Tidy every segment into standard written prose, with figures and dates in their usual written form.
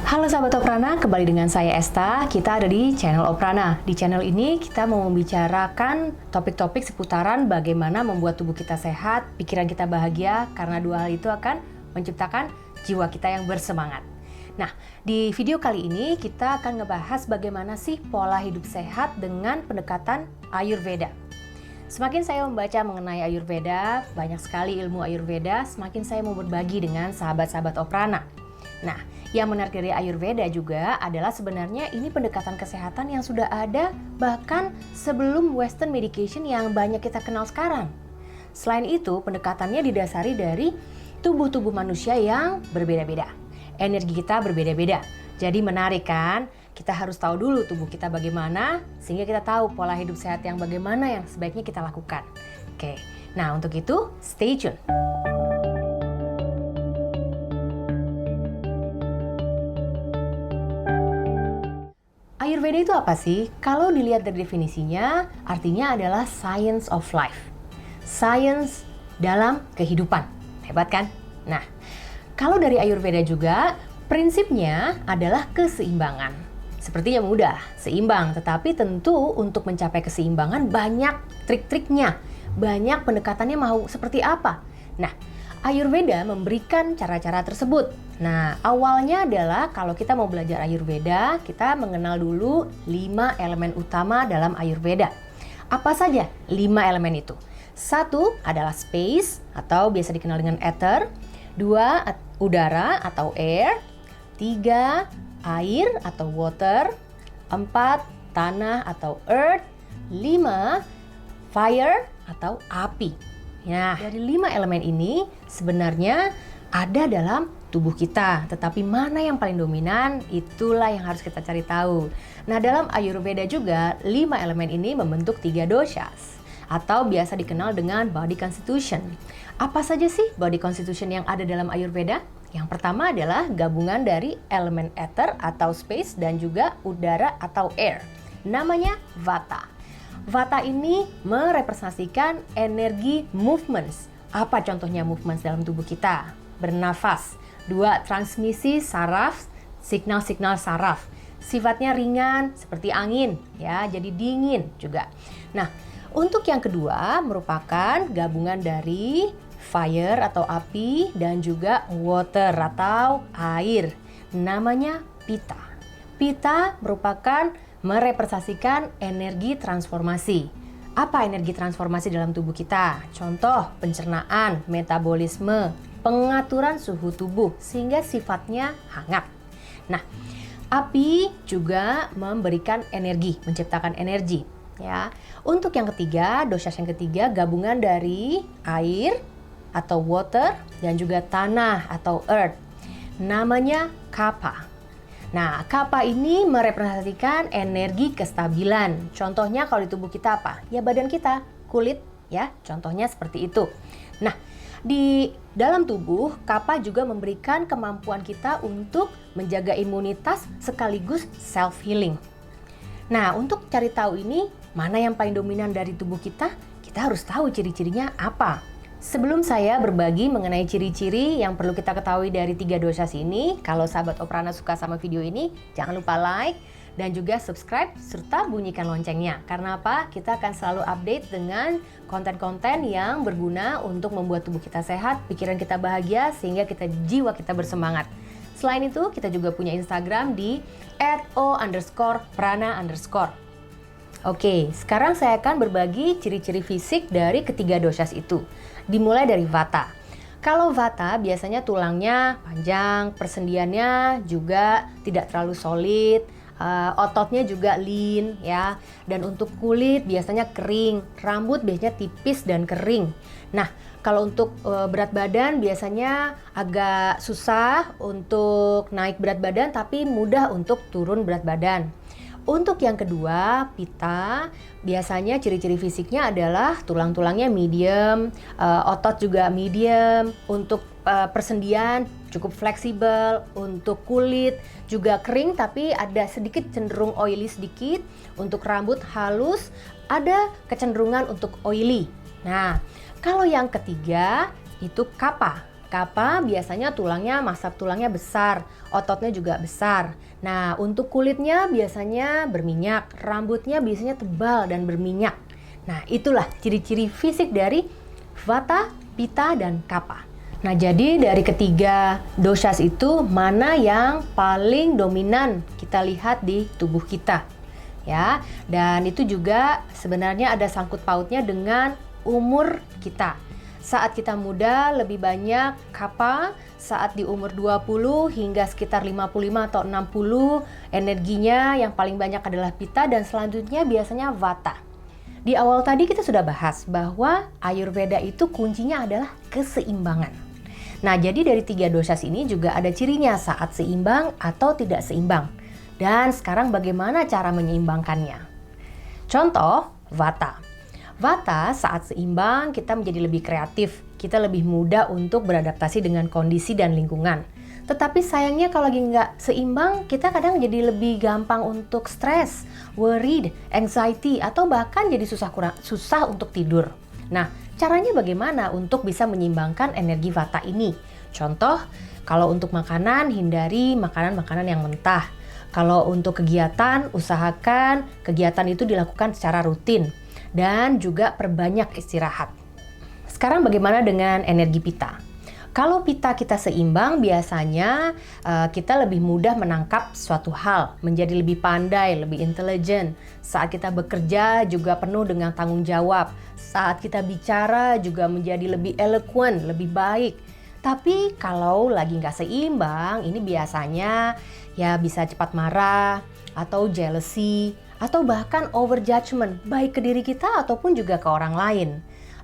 Halo sahabat Oprana, kembali dengan saya Esta. Kita ada di channel Oprana. Di channel ini kita mau membicarakan topik-topik seputaran bagaimana membuat tubuh kita sehat, pikiran kita bahagia, karena dua hal itu akan menciptakan jiwa kita yang bersemangat. Nah, di video kali ini kita akan ngebahas bagaimana sih pola hidup sehat dengan pendekatan Ayurveda. Semakin saya membaca mengenai Ayurveda, banyak sekali ilmu Ayurveda, semakin saya mau berbagi dengan sahabat-sahabat Oprana. Nah, yang menarik dari Ayurveda juga adalah sebenarnya ini pendekatan kesehatan yang sudah ada bahkan sebelum Western medication yang banyak kita kenal sekarang. Selain itu, pendekatannya didasari dari tubuh-tubuh manusia yang berbeda-beda. Energi kita berbeda-beda. Jadi menarik kan? Kita harus tahu dulu tubuh kita bagaimana, sehingga kita tahu pola hidup sehat yang bagaimana yang sebaiknya kita lakukan. Oke, nah untuk itu stay tune. Ayurveda itu apa sih? Kalau dilihat dari definisinya, artinya adalah science of life. Science dalam kehidupan. Hebat kan? Nah, kalau dari Ayurveda juga, prinsipnya adalah keseimbangan. Sepertinya mudah, seimbang. Tetapi tentu untuk mencapai keseimbangan banyak trik-triknya. Banyak pendekatannya mau seperti apa. Nah, Ayurveda memberikan cara-cara tersebut. Nah, awalnya adalah kalau kita mau belajar Ayurveda, kita mengenal dulu 5 elemen utama dalam Ayurveda. Apa saja 5 elemen itu? 1 adalah space atau biasa dikenal dengan ether. 2 udara atau air. 3 air atau water. 4 tanah atau earth. 5 fire atau api. Nah, dari 5 elemen ini sebenarnya ada dalam tubuh kita. Tetapi mana yang paling dominan, itulah yang harus kita cari tahu. Nah, dalam Ayurveda juga 5 elemen ini membentuk 3 doshas atau biasa dikenal dengan body constitution. Apa saja sih body constitution yang ada dalam Ayurveda? Yang pertama adalah gabungan dari elemen ether atau space dan juga udara atau air. Namanya Vata. Vata ini merepresentasikan energi movements. Apa contohnya movements dalam tubuh kita? Bernafas. 2, transmisi saraf, signal-signal saraf. Sifatnya ringan seperti angin, ya, jadi dingin juga. Nah, untuk yang kedua merupakan gabungan dari fire atau api dan juga water atau air. Namanya Pitta. Pitta merupakan merepresentasikan energi transformasi. Apa energi transformasi dalam tubuh kita? Contoh, pencernaan, metabolisme, pengaturan suhu tubuh sehingga sifatnya hangat. Nah, api juga memberikan energi, menciptakan energi, ya. Untuk yang ketiga, doshas yang ketiga gabungan dari air atau water dan juga tanah atau earth. Namanya Kapha. Nah, Kapha ini merepresentasikan energi kestabilan. Contohnya kalau di tubuh kita apa? Ya badan kita, kulit, ya. Contohnya seperti itu. Nah, di dalam tubuh, Kapha juga memberikan kemampuan kita untuk menjaga imunitas sekaligus self-healing. Nah, untuk cari tahu ini, mana yang paling dominan dari tubuh kita harus tahu ciri-cirinya apa. Sebelum saya berbagi mengenai ciri-ciri yang perlu kita ketahui dari 3 doshas ini, kalau sahabat Oprana suka sama video ini, jangan lupa like dan juga subscribe serta bunyikan loncengnya. Karena apa? Kita akan selalu update dengan konten-konten yang berguna untuk membuat tubuh kita sehat, pikiran kita bahagia, sehingga jiwa kita bersemangat. Selain itu, kita juga punya Instagram di @o_prana_. Oke, sekarang saya akan berbagi ciri-ciri fisik dari ketiga doshas itu. Dimulai dari Vata. Kalau Vata biasanya tulangnya panjang, persendiannya juga tidak terlalu solid, ototnya juga lean, ya. Dan untuk kulit biasanya kering, rambut biasanya tipis dan kering. Nah, kalau untuk berat badan biasanya agak susah untuk naik berat badan, tapi mudah untuk turun berat badan. Untuk yang kedua, Pitta, biasanya ciri-ciri fisiknya adalah tulang-tulangnya medium, otot juga medium, untuk persendian cukup fleksibel, untuk kulit juga kering tapi ada sedikit cenderung oily sedikit, untuk rambut halus ada kecenderungan untuk oily. Nah, kalau yang ketiga itu Kapha. Kapha biasanya massa tulangnya besar, ototnya juga besar. Nah, untuk kulitnya biasanya berminyak, rambutnya biasanya tebal dan berminyak. Nah, itulah ciri-ciri fisik dari Vata, Pitta, dan Kapha. Nah, jadi dari ketiga doshas itu mana yang paling dominan kita lihat di tubuh kita? Ya, dan itu juga sebenarnya ada sangkut pautnya dengan umur kita. Saat kita muda lebih banyak Kapha, saat di umur 20 hingga sekitar 55 atau 60 energinya yang paling banyak adalah Pitta dan selanjutnya biasanya Vata. Di awal tadi kita sudah bahas bahwa Ayurveda itu kuncinya adalah keseimbangan. Nah, jadi dari 3 doshas ini juga ada cirinya saat seimbang atau tidak seimbang. Dan sekarang bagaimana cara menyeimbangkannya? Contoh, Vata. Vata saat seimbang kita menjadi lebih kreatif, kita lebih mudah untuk beradaptasi dengan kondisi dan lingkungan. Tetapi sayangnya kalau lagi nggak seimbang, kita kadang jadi lebih gampang untuk stres, worried, anxiety, atau bahkan jadi susah untuk tidur. Nah, caranya bagaimana untuk bisa menyeimbangkan energi Vata ini? Contoh, kalau untuk makanan, hindari makanan-makanan yang mentah. Kalau untuk kegiatan, usahakan kegiatan itu dilakukan secara rutin. Dan juga perbanyak istirahat. Sekarang bagaimana dengan energi Pitta? Kalau Pitta kita seimbang, biasanya kita lebih mudah menangkap suatu hal, menjadi lebih pandai, lebih intelijen. Saat kita bekerja juga penuh dengan tanggung jawab. Saat kita bicara juga menjadi lebih eloquent, lebih baik. Tapi kalau lagi nggak seimbang, ini biasanya ya bisa cepat marah atau jealousy, atau bahkan over judgment, baik ke diri kita ataupun juga ke orang lain.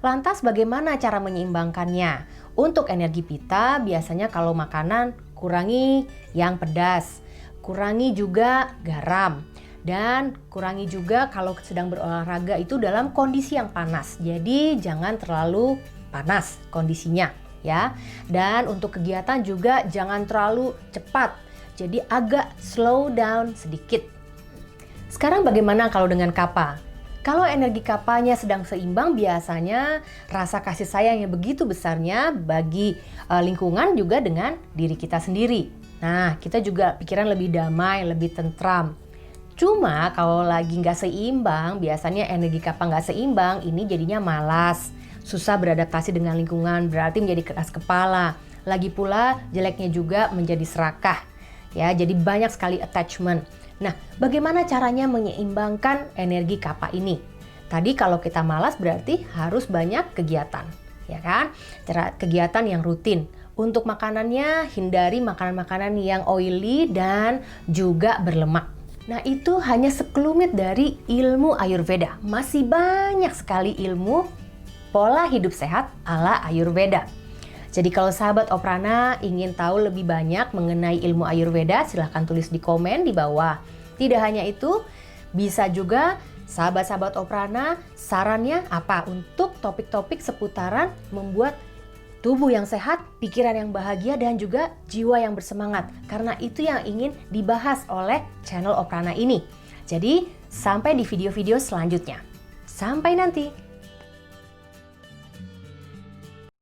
Lantas bagaimana cara menyeimbangkannya? Untuk energi Pitta, biasanya kalau makanan kurangi yang pedas, kurangi juga garam, dan kurangi juga kalau sedang berolahraga itu dalam kondisi yang panas. Jadi jangan terlalu panas kondisinya ya. Dan untuk kegiatan juga jangan terlalu cepat. Jadi agak slow down sedikit. Sekarang bagaimana kalau dengan Kapha? Kalau energi Kaphanya sedang seimbang, biasanya rasa kasih sayang yang begitu besarnya bagi lingkungan juga dengan diri kita sendiri. Nah, kita juga pikiran lebih damai, lebih tentram. Cuma kalau lagi nggak seimbang, biasanya energi Kapha nggak seimbang, ini jadinya malas, susah beradaptasi dengan lingkungan, berarti menjadi keras kepala. Lagi pula jeleknya juga menjadi serakah. Ya, jadi banyak sekali attachment. Nah, bagaimana caranya menyeimbangkan energi Kapha ini? Tadi kalau kita malas berarti harus banyak kegiatan, ya kan? Kegiatan yang rutin. Untuk makanannya, hindari makanan-makanan yang oily dan juga berlemak. Nah, itu hanya sekelumit dari ilmu Ayurveda. Masih banyak sekali ilmu pola hidup sehat ala Ayurveda. Jadi kalau sahabat Oprana ingin tahu lebih banyak mengenai ilmu Ayurveda, silahkan tulis di komen di bawah. Tidak hanya itu, bisa juga sahabat-sahabat Oprana sarannya apa untuk topik-topik seputaran membuat tubuh yang sehat, pikiran yang bahagia, dan juga jiwa yang bersemangat. Karena itu yang ingin dibahas oleh channel Oprana ini. Jadi sampai di video-video selanjutnya. Sampai nanti!